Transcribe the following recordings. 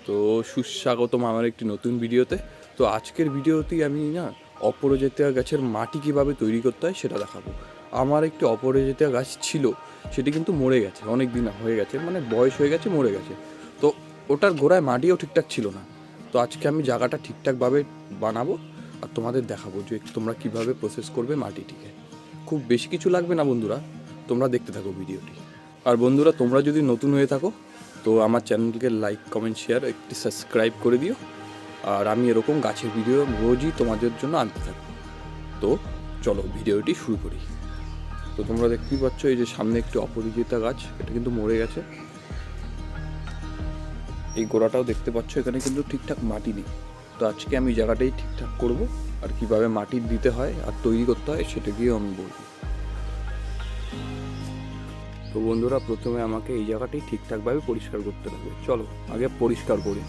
তো সুস্বাগতম আমার একটি নতুন ভিডিওতে। তো আজকের ভিডিওতেই আমি অপরাজিতা গাছের মাটি কীভাবে তৈরি করতে হয় সেটা দেখাবো। আমার একটি অপরাজিতা গাছ ছিল, সেটি কিন্তু মরে গেছে, অনেক দিন হয়ে গেছে, মানে বয়স হয়ে গেছে, মরে গেছে। তো ওটার গোড়ায় মাটিও ঠিকঠাক ছিল না। তো আজকে আমি জায়গাটা ঠিকঠাকভাবে বানাবো আর তোমাদের দেখাবো যে তোমরা কীভাবে প্রসেস করবে মাটিটিকে। খুব বেশি কিছু লাগবে না বন্ধুরা, তোমরা দেখতে থাকো ভিডিওটি। আর বন্ধুরা, তোমরা যদি নতুন হয়ে থাকো তো আমার চ্যানেলকে লাইক, কমেন্ট, শেয়ার, একটি সাবস্ক্রাইব করে দিও। আর আমি এরকম গাছের ভিডিও রোজই তোমাদের জন্য আনতে থাকবো। তো চলো ভিডিওটি শুরু করি। তো তোমরা দেখতেই পাচ্ছ, এই যে সামনে একটি অপরাজিতা গাছ, এটা কিন্তু মরে গেছে। এই গোড়াটাও দেখতে পাচ্ছ, এখানে কিন্তু ঠিকঠাক মাটি নেই। তো আজকে আমি জায়গাটাই ঠিকঠাক করব, আর কিভাবে মাটি দিতে হয় আর তৈরি করতে হয় সেটা গিয়েও আমি বলবো। তো বন্ধুরা, প্রথমে আমাকে এই জায়গাটাই ঠিকঠাকভাবে পরিষ্কার করতে হবে। চলো আগে পরিষ্কার করি।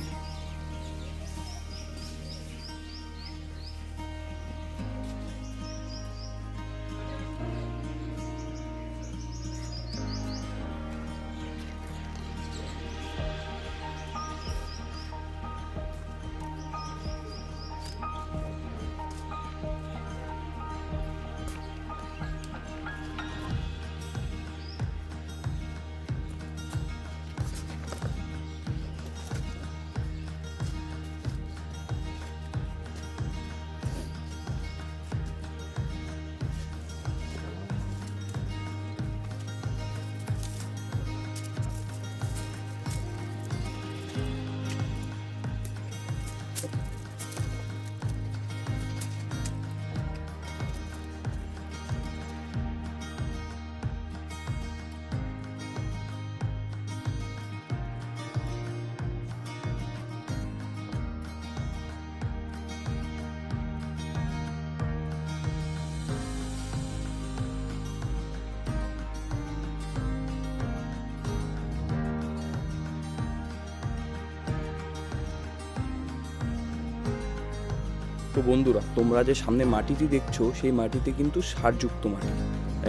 তো বন্ধুরা, তোমরা যে সামনে মাটিটি দেখছো, সেই মাটিতে কিন্তু সারযুক্ত মাটি,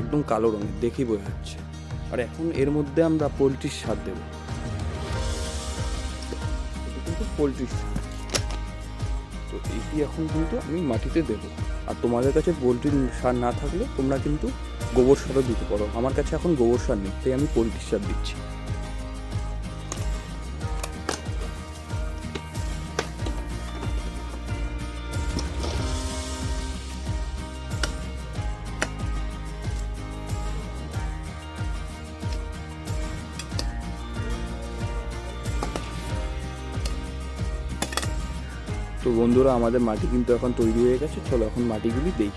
একদম কালো রঙের, দেখেই বোঝা যাচ্ছে। আর এখন এর মধ্যে আমরা পোলট্রির সার দেব। কিন্তু পোলট্রির সার, তো এইটি এখন কিন্তু আমি মাটিতে দেবো। আর তোমাদের কাছে পোলট্রির সার না থাকলে তোমরা কিন্তু গোবর সারও দিতে পারো। আমার কাছে এখন গোবর সার নেই, তাই আমি পোলট্রির সার দিচ্ছি। তো বন্ধুরা, আমাদের মাটি কিন্তু এখন তৈরি হয়ে গেছে। চলো এখন মাটিগুলি দেই।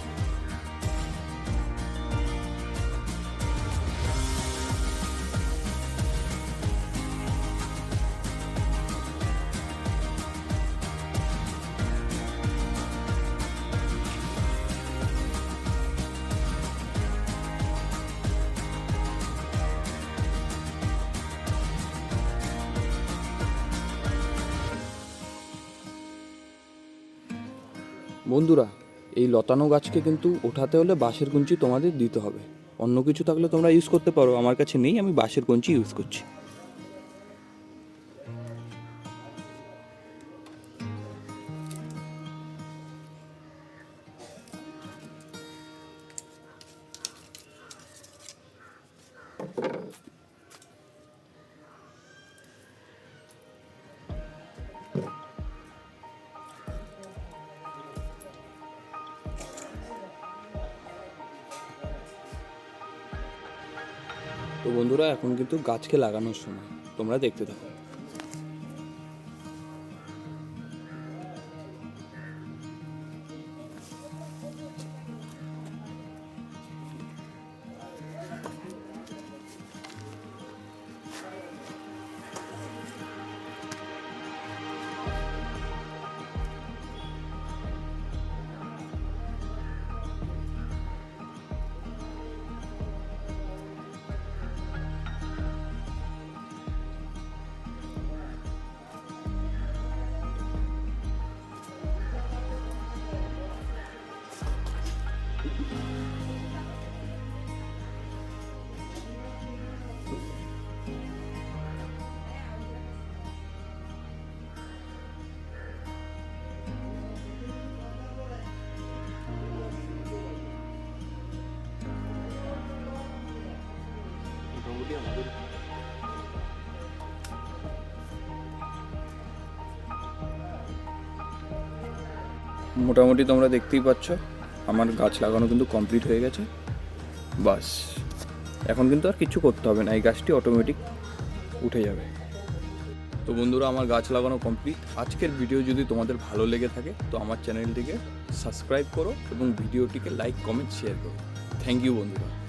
বন্ধুরা, এই লতানো গাছকে কিন্তু ওঠাতে হলে বাঁশের কঞ্চি তোমাদের দিতে হবে। অন্য কিছু থাকলে তোমরা ইউজ করতে পারো, আমার কাছে নেই, আমি বাঁশের কঞ্চি ইউজ করছি। তো বন্ধুরা, এখন কিন্তু গাছকে লাগানোর সময়, তোমরা দেখতে থাকো। মোটামুটি আমাদের তোমরা দেখতেই পাচ্ছ আমার গাছ লাগানো কিন্তু কমপ্লিট হয়ে গেছে। বাস এখন কিন্তু আর কিছু করতে হবে না, এই গাছটি অটোমেটিক উঠে যাবে। তো বন্ধুরা, আমার গাছ লাগানো কমপ্লিট। আজকের ভিডিও যদি তোমাদের ভালো লেগে থাকে তো আমার চ্যানেলটিকে সাবস্ক্রাইব করো এবং ভিডিওটিকে লাইক, কমেন্ট, শেয়ার করো। থ্যাংক ইউ বন্ধুরা।